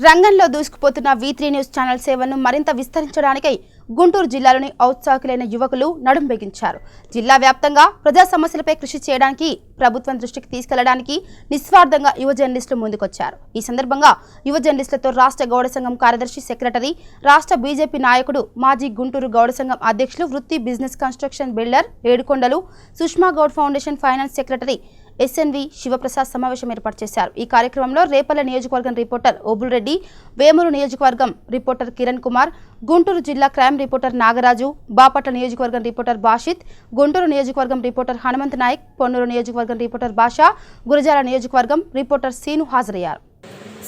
రంగంలో దూసుకుపోతున్న V3 news channel సేవలను మరింత విస్తరించడానికై గుంటూరు జిల్లాలోని ఔత్సాహికులైన యువకులు నడుం బిగించారు. జిల్లా వ్యాప్తంగా ప్రజా సమస్యలపై కృషి చేయడానికి ప్రభుత్వం దృష్టికి తీసుకెళ్లడానికి నిస్వార్థంగా యువ జర్నలిస్టులు ముందుకొచ్చారు. ఈ సందర్భంగా యువ జర్నలిస్టులతో రాష్ట్ర గౌడ సంఘం కార్యదర్శి సెక్రటరీ, రాష్ట్ర బీజేపీ నాయకుడు, మాజీ గుంటూరు గౌడ సంఘం అధ్యక్షులు, వృత్తి business construction builder Yedukondalu, Sushma Goud foundation finance secretary SNV Sivaprasad సమావేశం ఏర్పాటు చేశారు. ఈ కార్యక్రమంలో రేపల్ల నియోజకవర్గం రిపోర్టర్ ఓబుల్ రెడ్డి, వేమూరు నియోజకవర్గం రిపోర్టర్ కిరణ్ కుమార్, గుంటూరు జిల్లా క్రైమ్ రిపోర్టర్ నాగరాజు, బాపట్ల నియోజకవర్గం రిపోర్టర్ బాషిత్, గుంటూరు నియోజకవర్గం రిపోర్టర్ హనుమంత్ నాయక్, పొన్నూరు నియోజకవర్గం రిపోర్టర్ బాషా, గురజాల నియోజకవర్గం రిపోర్టర్ సీను హాజరయ్యారు.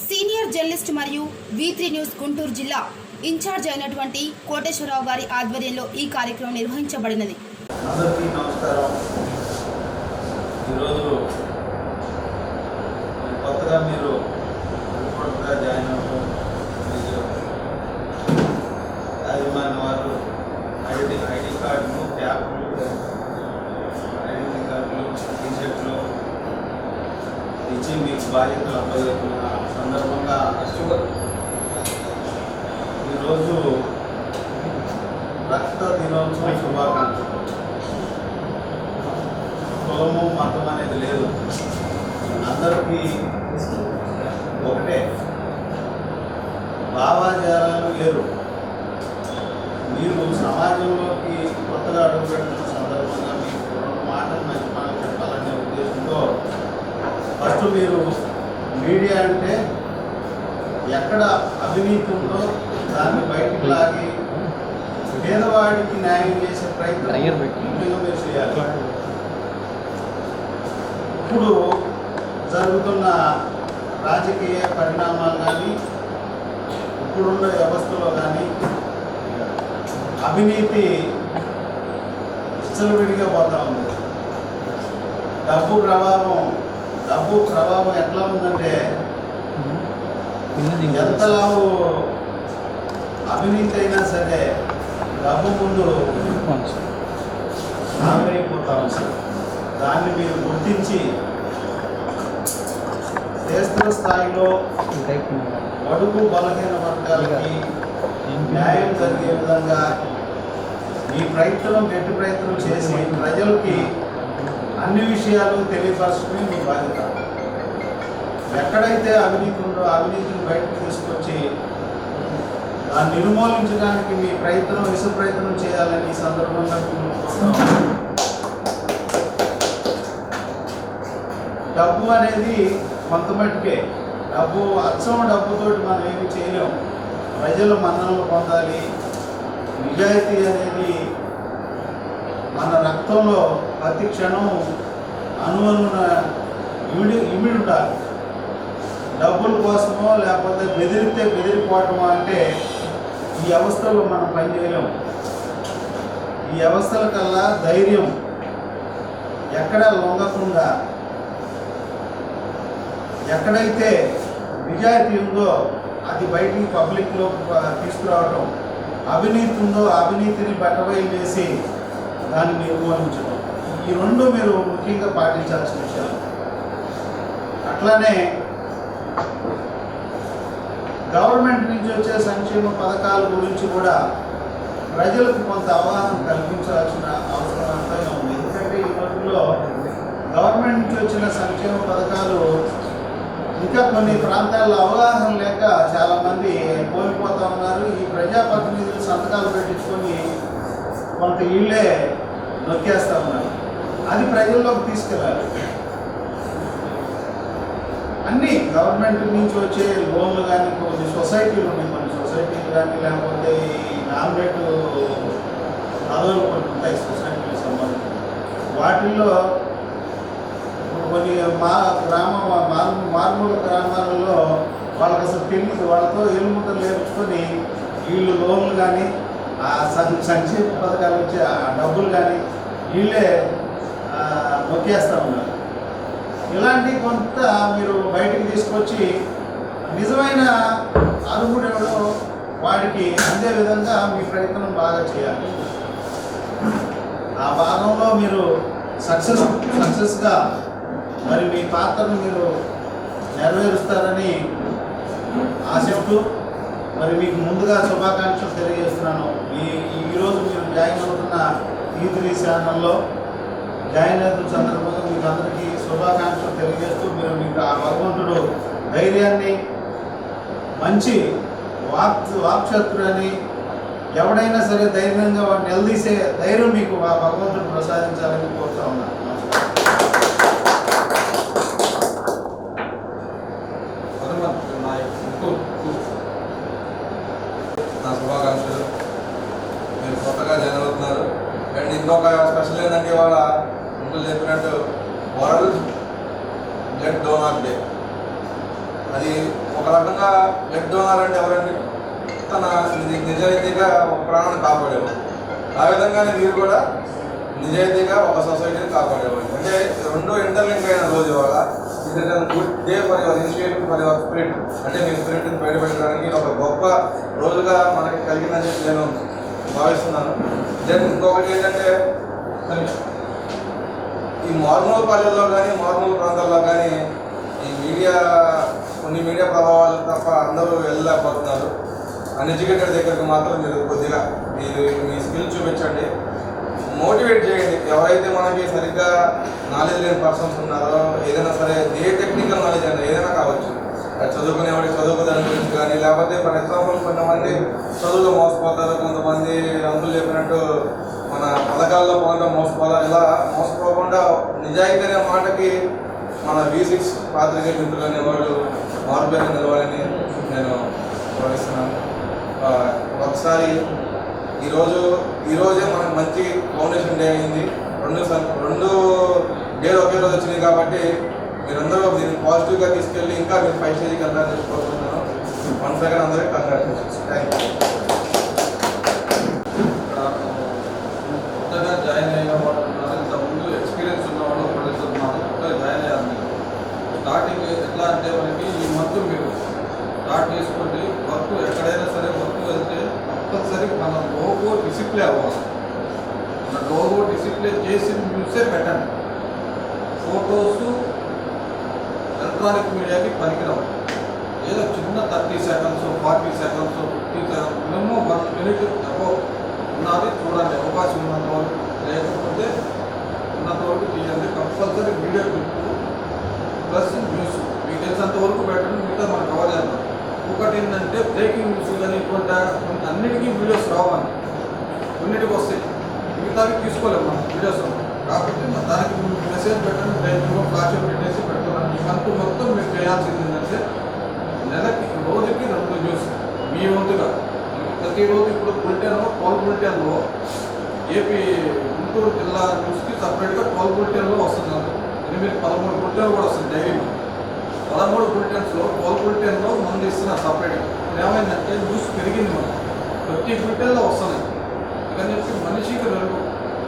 సీనియర్ జర్నలిస్ట్ మరియు V3 న్యూస్ గుంటూరు జిల్లా ఇన్ఛార్జ్ అయినటువంటి కోటేశ్వరరావు గారి ఆధ్వర్యంలో ఈ కార్యక్రమం నిర్వహించబడినది. ఈరోజు కొత్తగా మీరు రిపోర్టర్గా జాయిన్ అవ్వడం, యాజమాన్య వారు ఐడి కార్డులు, క్యాప్లు, ఐడెంటిటీ కార్డులు, టీషర్ట్లు ఇచ్చి మీకు బాధ్యతలు అప్పచెప్పిన సందర్భంగా ఈరోజు రక్త దినోత్సవం శుభాకాంక్షలు. కులము మతం అనేది లేదు, అందరికీ ఒకటే, భావాచారాలు లేరు. మీరు సమాజంలోకి కొత్తగా అడుగుపెట్టిన సందర్భంగా మీకు రెండు మాటలు మంచి మాటలు చెప్పాలనే ఉద్దేశంతో ఫస్ట్ మీరు మీడియా అంటే ఎక్కడ అవినీతి ఉందో దాన్ని బయటికి లాగి పేదవాడికి న్యాయం చేసే ప్రయత్నం ముఖ్యంగా మీరు చేయాలి. ఇప్పుడు జరుగుతున్న రాజకీయ పరిణామాలు కానీ, ఇప్పుడున్న వ్యవస్థలో కానీ అవినీతి విచ్చలవిడిగా పోతా ఉంది. డబ్బు ప్రభావం ఎట్లా ఉందంటే, ఎంతలావు అవినీతి అయినా సరే డబ్బు ముందు ఆవిరైపోతా ఉంది. దాన్ని మీరు గుర్తించి క్షేత్ర స్థాయిలో బడుగు బలహీన వర్గాలకి న్యాయం జరిగే విధంగా ఈ గట్టి ప్రయత్నం చేసి ప్రజలకి అన్ని విషయాలు తెలియపరచడమే మీ బాధ్యత. ఎక్కడైతే అవినీతి ఉందో అవినీతిని బయటకు తీసుకొచ్చి దాన్ని నిర్మూలించడానికి మీ విశ్వ ప్రయత్నం చేయాలని ఈ సందర్భంగా డబ్బు అనేది కొంత మట్టుకే, డబ్బుతోటి మనం ఏమి చేయలేము. ప్రజల మన్ననలు పొందాలి. నిజాయితీ అనేది మన రక్తంలో ప్రతి క్షణం అనువనున ఇమిడి ఉండాలి. డబ్బుల కోసమో లేకపోతే బెదిరిపోవటమో అంటే ఈ వ్యవస్థలో మనం పనిచేయలేము. ఈ వ్యవస్థల కల్లా ధైర్యం, ఎక్కడ లొంగకుండా ఎక్కడైతే నిజాయితీ ఉందో అది బయటికి పబ్లిక్లో తీసుకురావడం, అవినీతి ఉందో అవినీతిని బట్టబయలు చేసి దాన్ని నిర్మూలించడం, ఈ రెండు మీరు ముఖ్యంగా పాటించాల్సిన విషయాలు. అట్లానే గవర్నమెంట్ నుంచి వచ్చే సంక్షేమ పథకాల గురించి కూడా ప్రజలకు కొంత అవగాహన కల్పించాల్సిన అవసరం అంతా ఉంది. ఎందుకంటే ఈ రోజుల్లో గవర్నమెంట్ నుంచి వచ్చిన సంక్షేమ పథకాలు ఇంకా కొన్ని ప్రాంతాల్లో అవగాహన లేక చాలామంది కోల్పోతూ ఉన్నారు. ఈ ప్రజాప్రతినిధులు సంతకాలు పెట్టించుకొని కొంత ఇళ్ళే నొక్కేస్తూ ఉన్నారు. అది ప్రజల్లోకి తీసుకెళ్ళాలి. అన్నీ గవర్నమెంట్ నుంచి వచ్చే లోన్లు కానీ, కొన్ని సొసైటీలు ఉన్నాయి, కొన్ని సొసైటీలు కానీ, లేకపోతే ఈ నామినేట్ పదవులు కొన్ని ఉంటాయి సొసైటీలకు సంబంధించి. వాటిల్లో కొన్ని మారుమూల గ్రామాలలో వాళ్ళకి అసలు తెలియదు. వాళ్ళతో ఎలుముద్దలు నేర్చుకొని వీళ్ళు లోన్లు కానీ, ఆ సంక్షేమ పథకాలు వచ్చే ఆ డబ్బులు కానీ వీళ్ళే నొక్కేస్తూ ఉన్నారు. ఇలాంటి కొంత మీరు బయటికి తీసుకొచ్చి నిజమైన అర్హుడెవడో వాడికి అందే విధంగా మీ ప్రయత్నం బాగా చేయాలి. ఆ భాగంలో మీరు సక్సెస్గా మరి మీ పాత్రను మీరు నెరవేరుస్తారని ఆశిస్తూ తెలియజేస్తూ మరి మీకు ముందుగా శుభాకాంక్షలు తెలియజేస్తున్నాను. ఈరోజు మీరు జాయిన్ అవుతున్న E3 ఛానల్లో జాయిన్ అవుతున్న సందర్భంగా మీకు అందరికీ శుభాకాంక్షలు తెలియజేస్తూ మీకు ఆ భగవంతుడు ధైర్యాన్ని, మంచి వాక్శత్రుని, ఎవడైనా సరే ధైర్యంగా వాడిని నిలదీసే ధైర్యం మీకు ఆ భగవంతుడు ప్రసాదించాలని కోరుతా ఉన్నాను. నా శుభాకాంక్షలు. మీరు కొత్తగా జాయిన్ అవుతున్నారు. అండ్ ఇంకొక స్పెషల్ ఏంటంటే ఇవాళ ఇంట్లో చెప్పినట్టు వరల్డ్ బ్లడ్ డోనర్ డే. అది ఒక రకంగా బ్లడ్ డోనర్ అంటే ఎవరండి? తన నిజాయితీగా ఒక ప్రాణాన్ని కాపాడేవారు. ఆ విధంగానే మీరు కూడా నిజాయితీగా ఒక సొసైటీని కాపాడేవారు. అంటే రెండు ఇంటర్లింక్ అయిన రోజు ఇవాళ. ఇది good day for your initiative, for your spirit. అంటే మీ స్పిరిట్ని బయటపెట్టడానికి ఒక గొప్ప రోజుగా మనకి కలిగిందని చెప్పి నేను భావిస్తున్నాను. దెన్ ఇంకొకటి ఏంటంటే ఈ మారుమూల పల్లెల్లో కానీ మారుమూల ప్రాంతాల్లో కానీ కొన్ని మీడియా ప్రభావాలు తప్ప అందరూ వెళ్ళలేకపోతున్నారు. అన్ఎడ్యుకేటెడ్ దగ్గరికి మాత్రం మీరు కొద్దిగా మీ స్కిల్ చూపించండి, మోటివేట్ చేయండి. ఎవరైతే మనకి సరిగ్గా నాలెడ్జ్ లేని పర్సన్స్ ఉన్నారో, ఏదైనా సరే ఏ టెక్నికల్ నాలెడ్జ్ అయినా ఏదైనా కావచ్చు, చదువుకునేవాడికి చదువుకు దాని గురించి కానీ, లేకపోతే ఫర్ ఎగ్జాంపుల్ కొంతమంది చదువులో మోసపోతారు, కొంతమంది అంకులు చెప్పినట్టు మన పథకాల్లో పొందడం మోసపోతారు. ఇలా మోసపోకుండా నిజాయితీ అనే మాటకి మన V6 పాత్రికేయ మిత్రులు అనేవాళ్ళు మారుపేరు నిలవాలని నేను భావిస్తున్నాను. ఒకసారి ఈరోజే మనకు మంచి ఫౌండేషన్ డే అయింది. రెండు డేలు ఒకే రోజు వచ్చినాయి కాబట్టి మీరందరూ దీన్ని పాజిటివ్గా తీసుకెళ్ళి ఇంకా మీరు 5 స్టేజ్కి వెళ్తారని కోరుకుంటున్నాను. వన్స్ అగైన్ అందరికీ కంగ్రాచులేషన్స్. Thank you. కొత్తగా జాయిన్ అయిన వాళ్ళు ఉన్నారు, ఇంతకుముందు ఎక్స్పీరియన్స్ ఉన్నవాళ్ళు ఉన్నారు. కొత్తగా జాయిన్ అయ్యారు. స్టార్టింగ్ ఎట్లా అంటే మనకి ఈ మంత్ మీరు స్టార్ట్ చేసుకోండి. వర్క్ ఎక్కడైనా సరే వర్క్ వెళ్తే కంపల్సరీ మన లోగో డిసిప్లే అవ్వాలి. మన లోగో డిసిప్లే చేసి న్యూసే పెట్టండి. ఫొటోస్ ఎలక్ట్రానిక్ మీడియాకి పనికిరావు. ఏదో చిన్న 30 seconds 40 seconds 50 seconds minimum 1 minute ఉన్నది చూడండి. అవకాశం ఉన్నంత వరకు, లేకపోతే ఉన్నంత వరకు తీయండి. Compulsory video clip plus news మీకు తెలిసినంత వరకు పెట్టండి. మిగతా మనం కవర్ చేద్దాం. ఒకటి ఏంటంటే బ్రేకింగ్ న్యూస్ కానీ ఇటువంటి అన్నిటికీ వీడియోస్ రావాలి. కొన్నిటికి వస్తాయి, మిగతావి తీసుకోలేము మనం వీడియోస్. కాబట్టి దానికి మెసేజ్ పెట్టండి, టైంలో ఫ్లాష్ పెట్టేసి పెడుతున్నాను. ఈ మంత్ మొత్తం మీరు చేయాల్సింది ఏంటంటే నెలకి రోజుకి 2 న్యూస్ మీ వంతుగా. ప్రతిరోజు ఇప్పుడు బులెటిన్లో 12 బులెటిన్లో ఏపీ గుంటూరు జిల్లా న్యూస్కి సపరేట్గా 12 బులెటిన్లో వస్తుంది. 13 బులెటిన్లు కూడా వస్తుంది డైలీ. 13 బులెటిన్స్లో 12 బులెటిన్లో మంది ఇస్తున్నారు సపరేట్గా. ఏమైందంటే న్యూస్ పెరిగింది, మనం ప్రతి బులెటిన్లో వస్తున్నాయి. ఇకని చెప్పి మనిషికి 2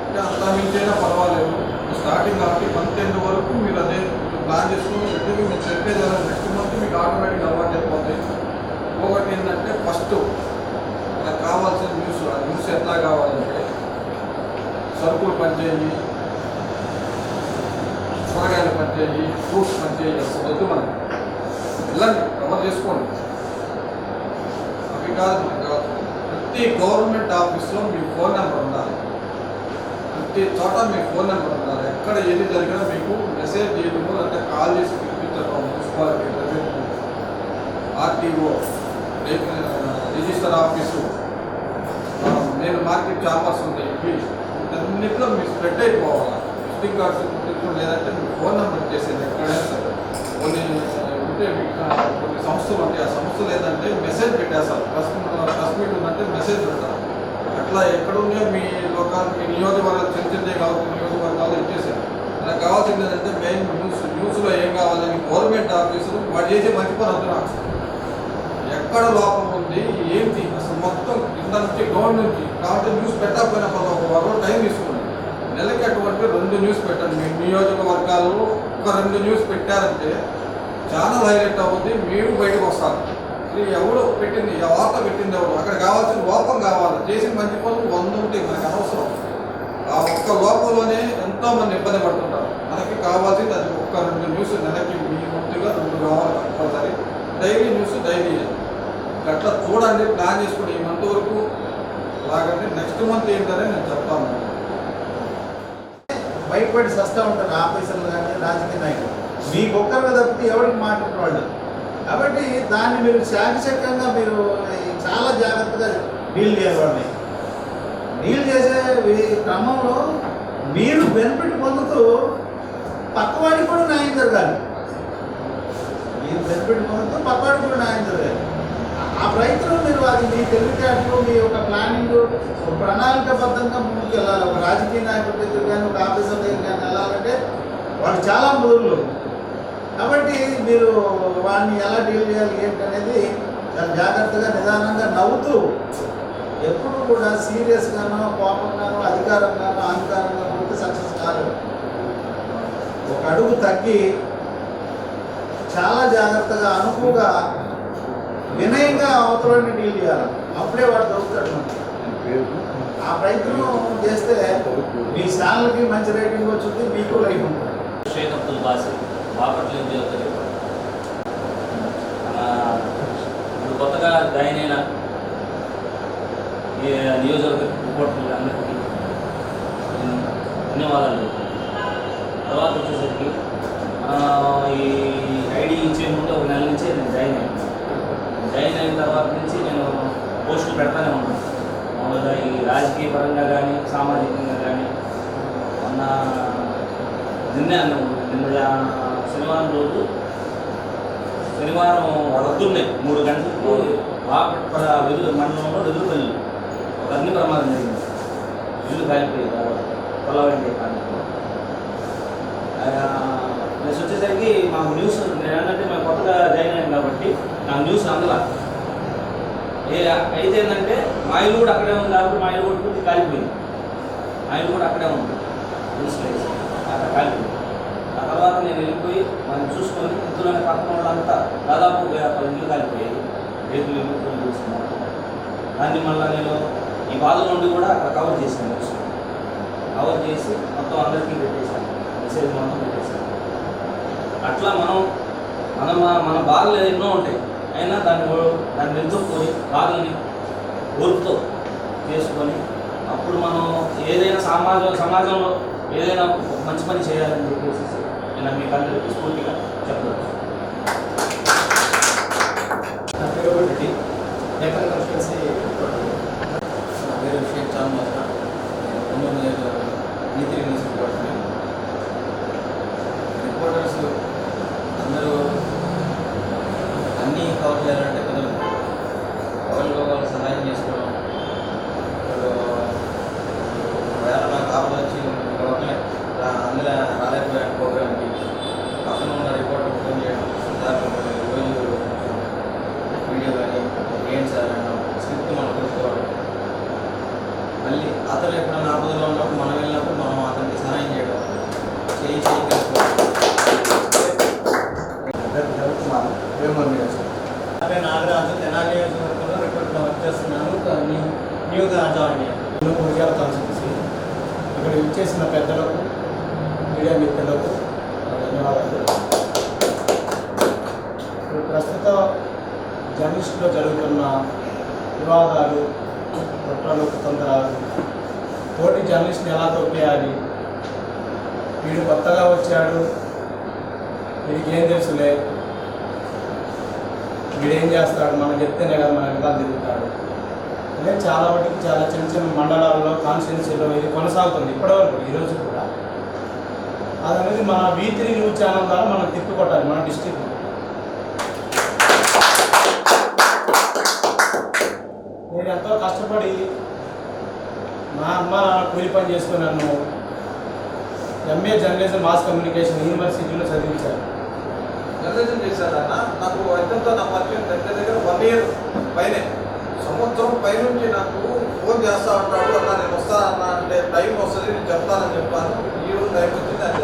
అంటే అంతా మించైనా పర్వాలేదు. స్టార్టింగ్ కాబట్టి మంత్ ఎండ్ వరకు మీరు అదే ప్లాన్ చేసుకుని పెట్టి మీరు చెప్పేది నెక్స్ట్ మంత్ మీకు ఆటోమేటిక్గా అలవాటు అయిపోతుంది. ఇంకొకటి ఏంటంటే ఫస్ట్ మనకు కావాల్సిన న్యూస్, ఆ న్యూస్ ఎట్లా కావాలంటే సరుకులు పనిచేయి, కూరగాయలు పనిచేయి, ఫ్రూట్స్ పనిచేయి, అసలు వద్దు మనకి. వెళ్ళండి, కవర్ చేసుకోండి. అవి కాదు మనకు కావాలి. ప్రతి గవర్నమెంట్ ఆఫీస్లో మీ ఫోన్ నెంబర్ ఉండాలి. ప్రతి చోట మీ ఫోన్ నెంబర్ ఉండాలి. ఎక్కడ ఏది జరిగినా మీకు మెసేజ్ చేయడము, అంటే కాల్ చేసి పిలిపించడం. మున్సిపాలిటీ, RTO, రిజిస్టర్ ఆఫీసు, నేను మార్కెట్ ఛాంబర్స్ ఉంటాయి. ఇవి అన్నింటిలో మీరు స్ప్రెడ్ అయిపోవాలి. విజిటింగ్ కార్డ్స్ లేదంటే మీ ఫోన్ నెంబర్ చేసేది ఎక్కడైనా సరే. కొన్ని ఉంటే కొన్ని సంస్థలు ఉంటాయి, ఆ సంస్థలు ఏంటంటే మెసేజ్ పెట్టేస్తారు. ప్రెస్ మీట్ ఉందంటే మెసేజ్ పెడతారు. అట్లా ఎక్కడున్నాయో మీ లోకాలు, మీ నియోజకవర్గాలు చిన్న కావచ్చు, నియోజకవర్గాలు ఇచ్చేసారు. నాకు కావాల్సింది ఏంటంటే మెయిన్ న్యూస్లో ఏం కావాలని గవర్నమెంట్ ఆఫీసులు వాడు చేసే మంచి పని అవుతున్నారు. ఎక్కడ లోపం ఉంది, ఏంటి అసలు మొత్తం కింద నుంచి గ్రౌండ్ నుంచి. కాబట్టి న్యూస్ పెట్టకపోయినా ఒక వారం టైం తీసుకోండి. నెలకి అటువంటి 2 న్యూస్ పెట్టండి. మీ నియోజకవర్గాల్లో ఒక 2 న్యూస్ పెట్టారంటే ఛానల్ హైలైట్ అవుతుంది, మీరు బయటకు వస్తారు. ఇది ఎవరు పెట్టింది, ఆ వార్త పెట్టింది ఎవరు, అక్కడ కావాల్సిన లోపం కావాలి. చేసిన మంచి పనులు 100 ఉంటాయి, మనకు అనవసరం. ఆ ఒక్క లోపంలోనే ఎంతోమంది ఇబ్బంది పడుతుంటారు. మనకి కావాల్సింది అది ఒక్క 2 న్యూస్ నెలకి మీ ముందుగా 2 కావాలి కంపల్సరీ. డైలీ న్యూస్ డైలీ అట్లా చూడండి, ప్లాన్ చేసుకుని ఈ మంత్ వరకు లాగండి. నెక్స్ట్ మంత్ ఏంటనే నేను చెప్తాను. బయటపడి సస్తా ఉంటారు ఆఫీసర్లు కానీ రాజకీయ నాయకులు. మీకు ఒక్కరిగా తప్పితే ఎవరికి మాట్లాడిన వాళ్ళు. కాబట్టి దాన్ని మీరు శాఖచక్రంగా మీరు చాలా జాగ్రత్తగా డీల్ చేయాలి. వాళ్ళని డీల్ చేసే క్రమంలో మీరు బెనిఫిట్ పొందుతూ పక్కవాడికి కూడా న్యాయం జరగాలి. మీరు బెనిఫిట్ పొందుతూ పక్కవాడికి కూడా న్యాయం జరగాలి. ఆ ప్రయత్నం మీరు అది మీ తెలివితేటలు, మీ యొక్క ప్లానింగ్, ప్రణాళికాబద్ధంగా ముందుకు వెళ్ళాలి. ఒక రాజకీయ నాయకుడి దగ్గర కానీ ఒక ఆఫీసర్ దగ్గర కానీ వెళ్ళాలంటే వాళ్ళు చాలా మొదలు. కాబట్టి మీరు వాడిని ఎలా డీల్ చేయాలి ఏంటి అనేది చాలా జాగ్రత్తగా నిదానంగా నవ్వుతూ, ఎప్పుడు కూడా సీరియస్గానో కోపంగానో అధికారంగానో అహంకారంగా ఉంటే సక్సెస్ కాదు. ఒక అడుగు తగ్గి చాలా జాగ్రత్తగా అనుకుగా వినయంగా అవతలని డీల్ చేయాలి. అప్పుడే వాడు దొరుకుతాడు మనకి. ఆ ప్రయత్నం చేస్తే మీ ఛానల్కి మంచి రేటింగ్ వచ్చింది, మీకు లైఫ్ ఉంటుంది. షేక్ అబ్దుల్ బాసిర్ బాపట్ల నియోజకవర్గం. ఇప్పుడు కొత్తగా జాయిన్ అయిన నియోజకవర్గ రిపోర్టర్లు అందరికీ ధన్యవాదాలు. తర్వాత వచ్చేసరికి ఈ ఐడి ఇచ్చే ముందు ఒక నెల నుంచే నేను జాయిన్ అయ్యాను. జాయిన్ అయిన తర్వాత నుంచి నేను పోస్టులు పెడతానే ఉన్నాను. మామూలుగా ఈ రాజకీయ పరంగా కానీ సామాజికంగా కానీ నిన్న శనివారం రోజు పొద్దున్నే 3 గంటలకు బాపట్ల వెదురు మండలంలో వెదురుపల్లి ఒక అగ్ని ప్రమాదం జరిగింది. ఇల్లు కాలిపోయేది పొలవండి ప్రాంతంలో. నెక్స్ట్ వచ్చేసరికి మాకు న్యూస్ ఏంటంటే మేము కొత్తగా జాయిన్ అయ్యాం కాబట్టి నాకు న్యూస్ అందలా. అయితే ఏంటంటే మా ఇల్లు కూడా అక్కడే ఉంది కాబట్టి మా ఇల్లు కూడా పూర్తి కాలిపోయింది. మా ఇల్లు కూడా అక్కడే ఉంది, న్యూస్ లేదు, అక్కడ కాలిపోయింది. ఆ తర్వాత నేను వెళ్ళిపోయి మనం చూసుకొని ఇందులోనే పక్కన వాళ్ళంతా దాదాపు 10 ఇల్లు కాలిపోయాయి. రేపులు ఇల్లు పూలు చూసుకున్నాను. దాన్ని మళ్ళీ నేను ఈ బాధ నుండి కూడా అక్కడ కవర్ చేశాను. న్యూస్ కవర్ చేసి మొత్తం అందరికీ పెట్టేశాను, మెసేజ్ మొత్తం పెట్టేశాను. అట్లా మన బాధలు ఎన్నో ఉంటాయి, అయినా దాన్ని ఎదుర్కొని బాధల్ని ఓర్పుతో చేసుకొని అప్పుడు మనం ఏదైనా సమాజంలో ఏదైనా మంచి పని చేయాలని చెప్పేసి నేను మీకు అందరికీ స్ఫూర్తిగా చెప్పవచ్చు. నా పేరు రెడ్డి, నేపాల్ కాన్స్టిట్యున్సీ నా పేరు షేక్ చాంద్. నీతి న్యూస్ రిపోర్టర్స్ అందరూ అన్నీ కవర్ చేయాలంటే కుదరదు. ఒకరికొకరు సహాయం చేసుకోవడం. ఇప్పుడు వేరే నాకు ఆపద వచ్చి ఒకరిని అందులో రాలేకపోయాను ప్రోగ్రామ్కి, పక్కన ఉన్న రిపోర్టర్ ఫోన్ చేయడం, రోజు వీడియో కానీ ఏం సార్ అన్నాం, స్క్రిప్ట్ మనం చూసుకోవడం. మళ్ళీ అతను ఎప్పుడైనా ఆపదలో ఉన్నప్పుడు మనం వెళ్ళినప్పుడు మనం అతనికి సహాయం చేయడం, చేయి కలుసుకోవడం. నాగరాజు తెనాలి నియోజకవర్గంలో రిపోర్ట్లో వర్క్ చేస్తున్నాను. న్యూగా జాయిన్ అయ్యాను. గురిజాల కాన్స్టిట్యున్సీ. ఇక్కడ ఇచ్చేసిన పెద్దలకు, మీడియా మిత్రులకు ధన్యవాదాలు. ఇప్పుడు ప్రస్తుతం జర్నలిస్టులో జరుగుతున్న వివాదాలు, కుట్రలు, కుతంత్రాలు, తోటి జర్నలిస్ట్ని ఎలా తొక్కేయాలి, వీడు కొత్తగా వచ్చాడు, వీడికి ఏం తెలుసులే, వీడేం చేస్తాడు, మనం చెప్తేనే కదా మన వెనకాల తిరుగుతాడు. అంటే చాలా వాటికి చాలా చిన్న చిన్న మండలాల్లో, కాన్స్టిట్యున్సీలో ఇది కొనసాగుతుంది ఇప్పటివరకు, ఈరోజు కూడా. అదనేది మన V3 న్యూస్ ఛానల్ ద్వారా మనం తిప్పికొట్టాలి మన డిస్ట్రిక్ట్. నేను ఎంతో కష్టపడి మా అమ్మ నాన్న కూలి పని చేసుకుని నన్ను MA జర్నలిజం మాస్ కమ్యూనికేషన్ యూనివర్సిటీలో చదివించారు. జర్నలిజం చేశారన్న. నాకు ఎంతో నా పరిచయం దగ్గర 1 year పైనే, సంవత్సరం పైనుంచి నాకు ఫోన్ చేస్తూ ఉంటాడు. అన్న నేను వస్తానన్నా అంటే టైం వస్తుంది, నేను చెప్తానని చెప్పాను. ఈరోజు టైం వచ్చింది, అది